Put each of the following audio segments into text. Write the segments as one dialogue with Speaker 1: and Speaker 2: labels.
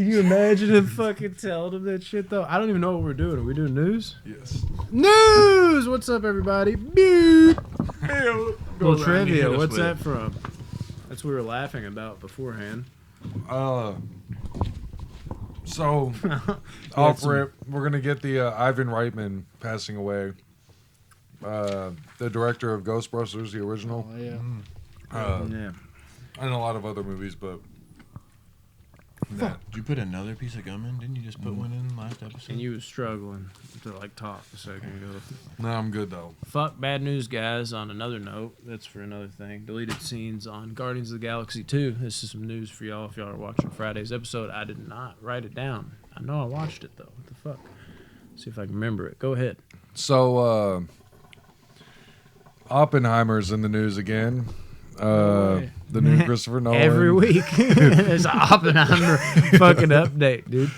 Speaker 1: Can you imagine him fucking telling him that shit, though? I don't even know what we're doing. Are we doing news?
Speaker 2: Yes.
Speaker 1: News! What's up, everybody? Beep. Little trivia.
Speaker 2: hit us
Speaker 1: What's
Speaker 2: with
Speaker 1: that from? That's what we were laughing about beforehand.
Speaker 2: So, off rip, we're going to get the Ivan Reitman passing away. The director of Ghostbusters, the original.
Speaker 3: Oh, yeah.
Speaker 1: Yeah.
Speaker 2: And a lot of other movies, but...
Speaker 4: Did you put another piece of gum in? Didn't you just put one in last episode?
Speaker 1: And you was struggling to, like, talk a second ago.
Speaker 2: No, I'm good, though.
Speaker 1: Fuck bad news, guys. On another note, that's for another thing. Deleted scenes on Guardians of the Galaxy 2. This is some news for y'all if y'all are watching Friday's episode. I did not write it down. I know I watched it, though. What the fuck? See if I can remember it. Go ahead.
Speaker 2: So, Oppenheimer's in the news again. The new Christopher Nolan.
Speaker 1: Every week. There's an Oppenheimer fucking update, dude.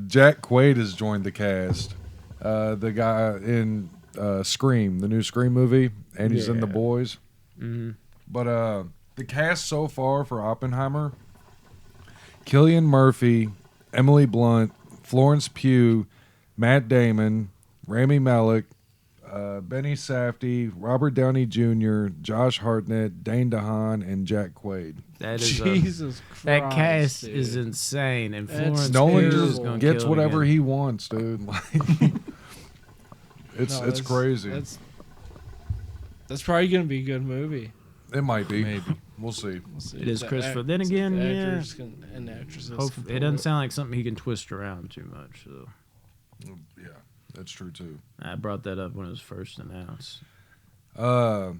Speaker 2: Jack Quaid has joined the cast. The guy in Scream, the new Scream movie, and he's in The Boys.
Speaker 1: Mm-hmm.
Speaker 2: But the cast so far for Oppenheimer: Cillian Murphy, Emily Blunt, Florence Pugh, Matt Damon, Rami Malek, Benny Safdie, Robert Downey Jr., Josh Hartnett, Dane DeHaan, and Jack Quaid.
Speaker 1: That is
Speaker 3: Jesus Christ.
Speaker 1: that cast
Speaker 3: dude.
Speaker 1: is insane. And
Speaker 3: That's
Speaker 1: Florence
Speaker 2: Nolan
Speaker 1: Pugh is
Speaker 2: just
Speaker 1: gonna
Speaker 2: gets
Speaker 1: kill it
Speaker 2: whatever
Speaker 1: again.
Speaker 2: he wants, dude. Like, it's crazy.
Speaker 3: That's probably gonna be a good movie.
Speaker 2: It might be.
Speaker 4: Maybe.
Speaker 2: We'll see.
Speaker 3: We'll see.
Speaker 1: It is
Speaker 3: The
Speaker 1: Christopher. Then again,
Speaker 3: and actresses.
Speaker 1: Hopefully, it doesn't sound like something he can twist around too much. So
Speaker 2: Yeah, that's true too.
Speaker 1: I brought that up when it was first announced.
Speaker 2: A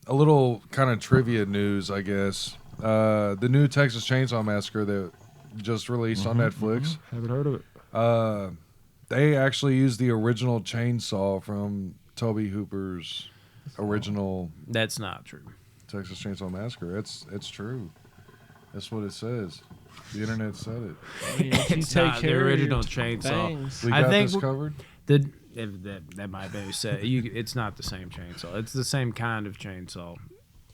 Speaker 2: little kind of trivia news, I guess. The new Texas Chainsaw Massacre that just released on Netflix.
Speaker 1: Haven't heard of it.
Speaker 2: They actually used the original chainsaw from Tobe Hooper's original
Speaker 1: That's not true.
Speaker 2: Texas Chainsaw Massacre. It's true. That's what it says. The internet said it.
Speaker 3: I mean, if you
Speaker 1: It's
Speaker 3: take
Speaker 1: not the
Speaker 3: care of
Speaker 1: original
Speaker 3: your
Speaker 1: chainsaw.
Speaker 3: things.
Speaker 2: We
Speaker 1: I
Speaker 2: got
Speaker 1: think
Speaker 2: this covered.
Speaker 1: That might be said. It's not the same chainsaw. It's the same kind of chainsaw.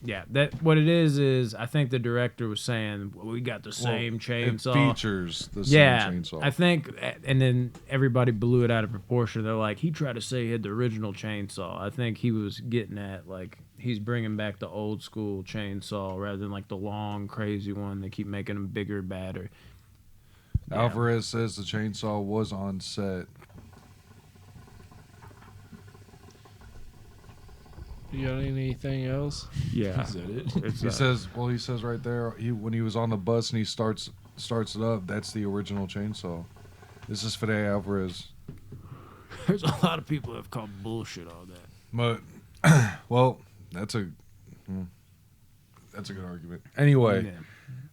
Speaker 1: Yeah, that what it is I think the director was saying we got the same chainsaw.
Speaker 2: It features the same chainsaw.
Speaker 1: I think, and then everybody blew it out of proportion. They're like, he tried to say he had the original chainsaw. I think he was getting at like he's bringing back the old school chainsaw rather than like the long crazy one. They keep making them bigger, badder. Yeah.
Speaker 2: Alvarez says the chainsaw was on set.
Speaker 3: You got anything else?
Speaker 1: Yeah,
Speaker 4: Is that it?
Speaker 2: He says right there, when he was on the bus and he starts it up, that's the original chainsaw. This is Fede Alvarez.
Speaker 1: there's a lot of people that have called bullshit on that.
Speaker 2: But, well, that's a good argument. Anyway,
Speaker 1: Yeah.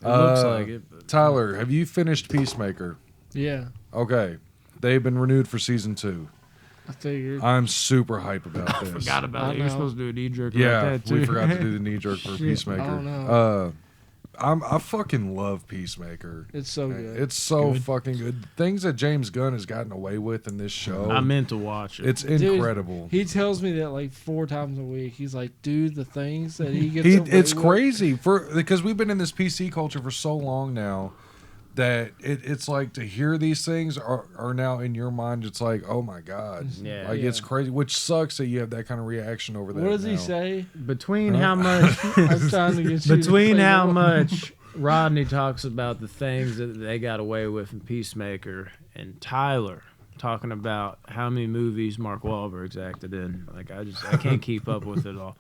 Speaker 1: It looks like it. But
Speaker 2: Tyler, have you finished Peacemaker?
Speaker 3: Yeah,
Speaker 2: Okay. They've been renewed for season 2.
Speaker 3: I figured.
Speaker 2: I'm super hype about this.
Speaker 1: forgot about
Speaker 3: I
Speaker 1: it. You're
Speaker 3: know.
Speaker 1: supposed to do a knee jerk
Speaker 2: Yeah,
Speaker 1: about that too.
Speaker 2: we forgot to do the knee jerk for
Speaker 3: Shit,
Speaker 2: Peacemaker.
Speaker 3: oh no.
Speaker 2: I fucking love Peacemaker.
Speaker 3: It's so good.
Speaker 2: It's so fucking good. Things that James Gunn has gotten away with in this show.
Speaker 1: I meant to watch it.
Speaker 2: It's
Speaker 3: Dude,
Speaker 2: incredible.
Speaker 3: He tells me that like 4 times a week. He's like, dude, the things that he gets away
Speaker 2: It's
Speaker 3: with.
Speaker 2: crazy because we've been in this PC culture for so long now that it's like to hear these things are now in your mind. It's like, oh my god,
Speaker 1: Yeah.
Speaker 2: like
Speaker 3: Yeah.
Speaker 2: it's crazy. Which sucks that you have that kind of reaction over that.
Speaker 3: What does he
Speaker 2: now.
Speaker 3: say?
Speaker 1: Between how much
Speaker 3: I'm trying to get you
Speaker 1: between
Speaker 3: to
Speaker 1: how
Speaker 3: say
Speaker 1: much Rodney talks about the things that they got away with in Peacemaker and Tyler talking about how many movies Mark Wahlberg's acted in. Like I can't keep up with it all.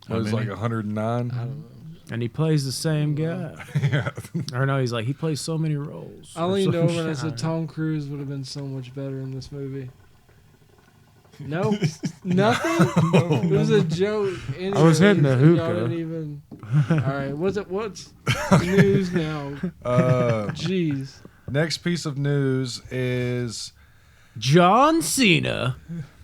Speaker 2: It was like 109.
Speaker 3: I don't know.
Speaker 1: And he plays the same guy.
Speaker 2: Yeah.
Speaker 1: Or no, he's like he plays so many roles.
Speaker 3: I leaned over and I said Tom Cruise would have been so much better in this movie. No, nothing. It was a joke.
Speaker 1: I was hitting the
Speaker 3: Anyways, y'all
Speaker 1: hookah.
Speaker 3: didn't even. All right, what's news now? Jeez.
Speaker 2: Next piece of news is
Speaker 1: John Cena.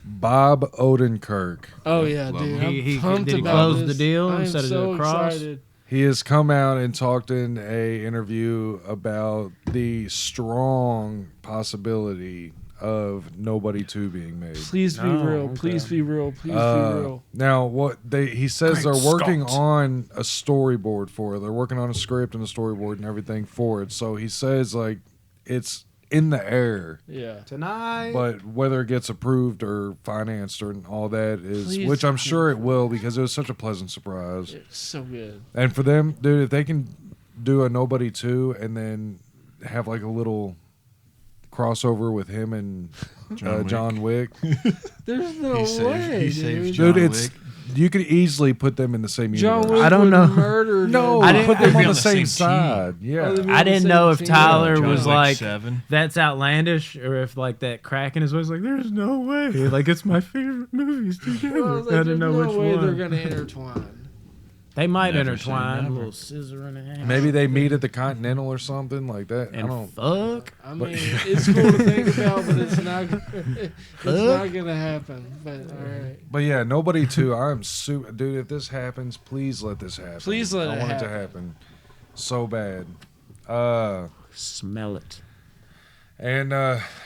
Speaker 2: Bob Odenkirk.
Speaker 3: Oh yeah, dude. I'm
Speaker 1: He
Speaker 3: pumped
Speaker 1: did he
Speaker 3: about
Speaker 1: close
Speaker 3: this.
Speaker 1: the deal
Speaker 3: I am
Speaker 1: instead of
Speaker 3: so
Speaker 1: do a cross?
Speaker 3: excited.
Speaker 2: He has come out and talked in a interview about the strong possibility of Nobody 2 being made.
Speaker 3: Please be
Speaker 1: No,
Speaker 3: real.
Speaker 1: okay.
Speaker 3: Please be real. Please be real.
Speaker 2: Now, he says
Speaker 1: Great
Speaker 2: they're working
Speaker 1: Scott.
Speaker 2: on a storyboard for it. They're working on a script and a storyboard and everything for it. So he says like it's in the air,
Speaker 3: Yeah.
Speaker 1: Tonight.
Speaker 2: but whether it gets approved or financed or all that is,
Speaker 3: Please.
Speaker 2: which I'm sure it will because it was such a pleasant surprise.
Speaker 3: It's so good.
Speaker 2: And for them, dude, if they can do a Nobody 2 and then have like a little crossover with him and John Wick.
Speaker 3: There's no
Speaker 4: He
Speaker 3: way,
Speaker 4: saves
Speaker 3: dude.
Speaker 4: John
Speaker 2: Dude,
Speaker 4: Wick.
Speaker 2: you could easily put them in the same
Speaker 3: John
Speaker 2: universe.
Speaker 3: Wick
Speaker 1: I don't
Speaker 3: would
Speaker 1: know.
Speaker 3: murder.
Speaker 2: No,
Speaker 1: I
Speaker 3: dude.
Speaker 1: didn't-
Speaker 2: put them
Speaker 4: They'd
Speaker 2: on
Speaker 4: be
Speaker 2: the same
Speaker 4: team.
Speaker 2: side. Yeah.
Speaker 3: Oh, they'd be
Speaker 1: I
Speaker 3: on the
Speaker 1: didn't
Speaker 3: same
Speaker 1: know if
Speaker 3: team.
Speaker 1: Tyler
Speaker 4: John
Speaker 1: was
Speaker 4: Wick
Speaker 1: like
Speaker 4: 7.
Speaker 1: that's outlandish, or if like that crack in his voice, like there's no way, like it's my favorite movies together.
Speaker 3: Well, I was like,
Speaker 1: I didn't know
Speaker 3: there's
Speaker 1: which
Speaker 3: no way
Speaker 1: one.
Speaker 3: they're gonna intertwine.
Speaker 1: They might
Speaker 4: Never say
Speaker 1: intertwine, a
Speaker 4: never.
Speaker 1: little scissor in the hand.
Speaker 2: Maybe they meet at the Continental or something like that. I
Speaker 1: and
Speaker 2: don't.
Speaker 1: fuck.
Speaker 3: I mean, it's cool to think about, but it's not. It's not gonna happen. But all right.
Speaker 2: But yeah, Nobody 2. I'm super, dude. If this happens, please let this happen.
Speaker 3: Please let
Speaker 2: I
Speaker 3: it
Speaker 2: want it to
Speaker 3: happen.
Speaker 2: happen so bad.
Speaker 1: Smell it
Speaker 2: And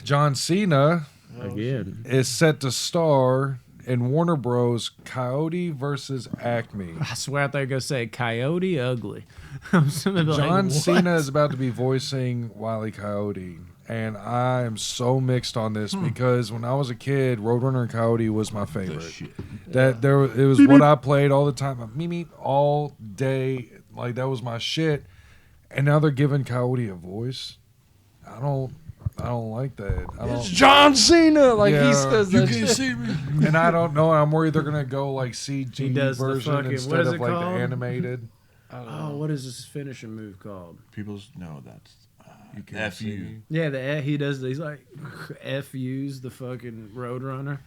Speaker 2: John Cena
Speaker 1: again.
Speaker 2: is set to star in Warner Bros. Coyote versus Acme.
Speaker 1: I swear I thought you were gonna say Coyote Ugly. I'm gonna be
Speaker 2: John
Speaker 1: like,
Speaker 2: Cena
Speaker 1: what?
Speaker 2: is about to be voicing Wile E. Coyote, and I am so mixed on this because when I was a kid, Roadrunner and Coyote was my
Speaker 4: The
Speaker 2: favorite.
Speaker 4: shit.
Speaker 2: It was what I played all the time. Meep all day, like that was my shit. And now they're giving Coyote a voice. I don't like that. I
Speaker 3: It's
Speaker 2: don't,
Speaker 3: John Cena. Like
Speaker 2: Yeah.
Speaker 3: he says
Speaker 4: You
Speaker 3: that.
Speaker 4: can
Speaker 3: shit.
Speaker 4: see me.
Speaker 2: and I don't know. I'm worried they're gonna go like CG
Speaker 1: He does the
Speaker 2: version
Speaker 1: fucking- what
Speaker 2: instead
Speaker 1: is
Speaker 2: of
Speaker 1: it
Speaker 2: like
Speaker 1: called?
Speaker 2: the animated.
Speaker 3: I don't
Speaker 1: Oh,
Speaker 3: know.
Speaker 1: what is this finishing move called?
Speaker 4: People's no, that's
Speaker 2: You can't
Speaker 4: F
Speaker 2: see
Speaker 4: you.
Speaker 2: me.
Speaker 1: Yeah, he does. He's like FU's the fucking Roadrunner.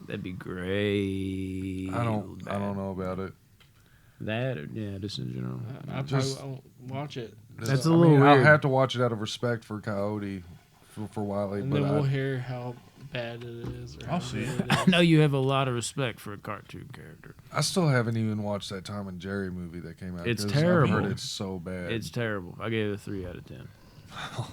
Speaker 1: That'd be great.
Speaker 2: I don't know about it.
Speaker 1: That or, yeah, just in general.
Speaker 3: I probably
Speaker 2: Just-
Speaker 3: won't watch it.
Speaker 1: That's
Speaker 2: I
Speaker 1: a little
Speaker 2: mean, I'll
Speaker 1: weird.
Speaker 2: have to watch it out of respect for Coyote for Wiley,
Speaker 3: And
Speaker 2: but
Speaker 3: then we'll
Speaker 2: I,
Speaker 3: hear how bad it is. Or
Speaker 4: I'll
Speaker 3: how
Speaker 4: see
Speaker 3: good
Speaker 4: it.
Speaker 3: it
Speaker 1: I
Speaker 3: is.
Speaker 1: know you have a lot of respect for a cartoon character.
Speaker 2: I still haven't even watched that Tom and Jerry movie that came out.
Speaker 1: It's
Speaker 2: 'cause
Speaker 1: terrible.
Speaker 2: I've heard it's so bad.
Speaker 1: It's terrible. I gave it a 3 out of 10.
Speaker 2: Hell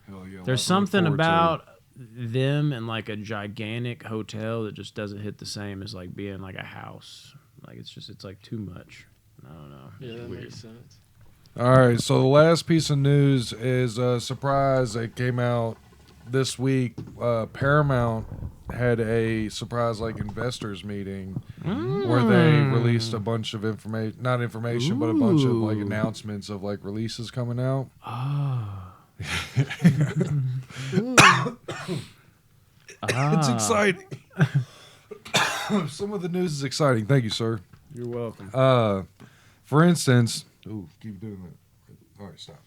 Speaker 2: yeah, I'll
Speaker 1: There's
Speaker 2: look
Speaker 1: something
Speaker 2: forward to it.
Speaker 1: about them and like a gigantic hotel that just doesn't hit the same as like being like a house. Like it's like too much. I don't know.
Speaker 3: Yeah,
Speaker 1: It's
Speaker 3: that
Speaker 1: weird.
Speaker 3: makes sense.
Speaker 2: All right, so the last piece of news is a surprise that came out this week. Paramount had a surprise like investors meeting where they released a bunch of information, not information, but a bunch of like
Speaker 1: Ooh.
Speaker 2: announcements of like releases coming out. It's exciting. Some of the news is exciting. Thank you, sir.
Speaker 1: You're welcome.
Speaker 2: For instance, ooh, keep doing that. All right, stop.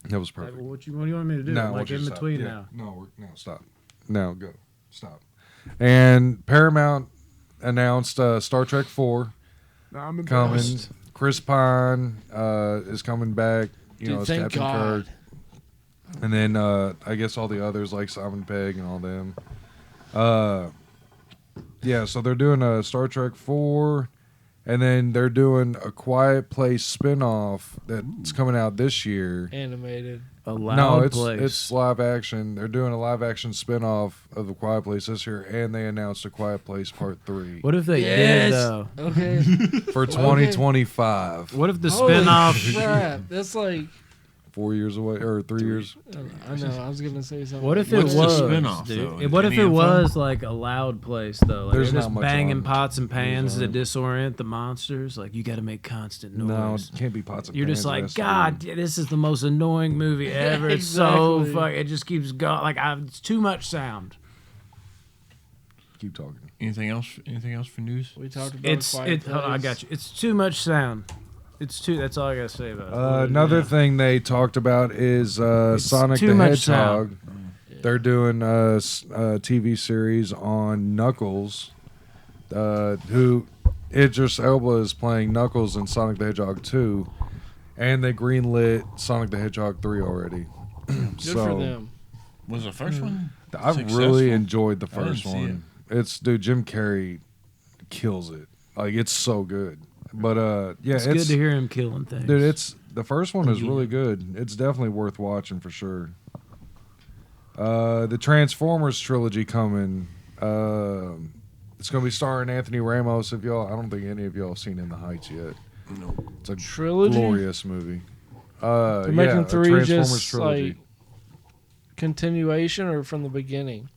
Speaker 2: That was perfect.
Speaker 1: What do you want me to do?
Speaker 2: No, I
Speaker 1: I'm
Speaker 2: want
Speaker 1: like
Speaker 2: you
Speaker 1: in
Speaker 2: to stop.
Speaker 1: between
Speaker 2: Yeah.
Speaker 1: now.
Speaker 2: No, stop. Now go. Stop. And Paramount announced Star Trek 4
Speaker 1: I'm
Speaker 2: coming. Chris Pine is coming back. You
Speaker 3: Dude,
Speaker 2: know, as
Speaker 3: thank
Speaker 2: Captain
Speaker 3: God.
Speaker 2: Kirk. And then I guess all the others like Simon Pegg and all them. Yeah, so they're doing a Star Trek 4, and then they're doing a Quiet Place spinoff that's coming out this year.
Speaker 3: Animated.
Speaker 1: A loud
Speaker 2: No, it's
Speaker 1: place.
Speaker 2: live action. They're doing a live action spinoff of the Quiet Place this year, and they announced a Quiet Place Part 3
Speaker 1: What if they
Speaker 3: Yes!
Speaker 1: did though?
Speaker 3: Okay.
Speaker 2: for 2025.
Speaker 1: What if the
Speaker 3: Holy
Speaker 1: spinoff?
Speaker 3: crap. That's like.
Speaker 2: 4 years away or 3 years.
Speaker 3: I know. I was gonna say something.
Speaker 1: What if it
Speaker 4: What's the
Speaker 1: was?
Speaker 4: spinoff,
Speaker 1: dude?
Speaker 4: though?
Speaker 1: What if
Speaker 4: Any
Speaker 1: it
Speaker 4: info?
Speaker 1: was like a loud place though? Like
Speaker 2: There's
Speaker 1: they're
Speaker 2: not
Speaker 1: just
Speaker 2: much
Speaker 1: banging
Speaker 2: on-
Speaker 1: pots and pans to
Speaker 2: there's
Speaker 1: disorient the monsters. Like you got to make constant
Speaker 2: No,
Speaker 1: noise.
Speaker 2: it can't be pots and
Speaker 1: You're
Speaker 2: pans.
Speaker 1: just like,
Speaker 2: that's
Speaker 1: God,
Speaker 2: weird.
Speaker 1: this is the most annoying movie ever. It's so
Speaker 3: Exactly.
Speaker 1: fuck. It just keeps going. Like it's too much sound.
Speaker 2: Keep talking.
Speaker 4: Anything else? Anything else for news?
Speaker 3: We talked about
Speaker 1: It's
Speaker 3: Quiet
Speaker 1: it. Hold on, I
Speaker 3: Place.
Speaker 1: got you. It's too much sound. It's too. That's all I gotta say about it.
Speaker 2: Another thing they talked about is Sonic
Speaker 1: too
Speaker 2: the
Speaker 1: much
Speaker 2: Hedgehog.
Speaker 3: Yeah.
Speaker 2: They're doing a TV series on Knuckles, who Idris Elba is playing Knuckles in Sonic the Hedgehog 2, and they greenlit Sonic the Hedgehog 3 already.
Speaker 3: Good
Speaker 2: so
Speaker 3: for them.
Speaker 4: Was the first one?
Speaker 2: I
Speaker 4: successful?
Speaker 2: really enjoyed the
Speaker 4: I didn't
Speaker 2: first
Speaker 4: see
Speaker 2: one. It's dude, Jim Carrey kills it. Like it's so good. But yeah,
Speaker 1: it's good to hear him killing things.
Speaker 2: dude, it's the first one is
Speaker 1: Yeah.
Speaker 2: really good. It's definitely worth watching for sure. The Transformers trilogy coming. It's going to be starring Anthony Ramos. I don't think any of y'all have seen In the Heights yet.
Speaker 4: No.
Speaker 2: It's a
Speaker 3: Trilogy?
Speaker 2: glorious movie.
Speaker 3: They're making
Speaker 2: a
Speaker 3: 3
Speaker 2: Transformers
Speaker 3: just
Speaker 2: trilogy.
Speaker 3: like continuation or from the beginning?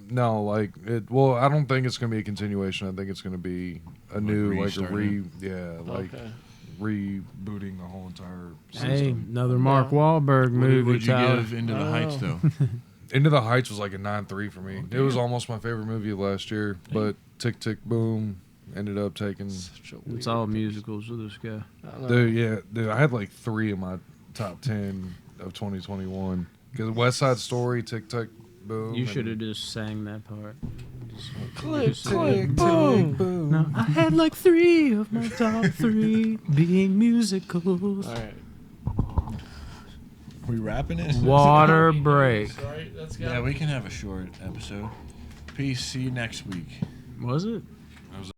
Speaker 2: No, like it. Well, I don't think it's going to be a continuation. I think it's going to be a new, like a
Speaker 3: Okay.
Speaker 2: rebooting the whole entire
Speaker 1: Hey,
Speaker 2: system.
Speaker 1: another Mark Wahlberg
Speaker 4: What
Speaker 1: movie.
Speaker 4: would you
Speaker 1: Tyler.
Speaker 4: give Into the Heights, though?
Speaker 2: Into the Heights was like a 9.3 for me. It was almost my favorite movie of last year, but Tick Tick Boom ended up taking.
Speaker 3: Such a weird
Speaker 1: It's all musicals with this guy.
Speaker 3: I know.
Speaker 2: Dude, I had like 3 in my top 10 of 2021 because West Side Story, Tick Tick Boom.
Speaker 1: You should have just sang that part.
Speaker 3: Click,
Speaker 1: Just-
Speaker 3: click, boom.
Speaker 2: Boom.
Speaker 1: No, I had like 3 of my top 3 being musicals.
Speaker 3: All right.
Speaker 4: We wrapping it?
Speaker 1: Water break.
Speaker 3: Right? That's
Speaker 4: Yeah, we can have a short episode. Peace. See you next week.
Speaker 1: Was it?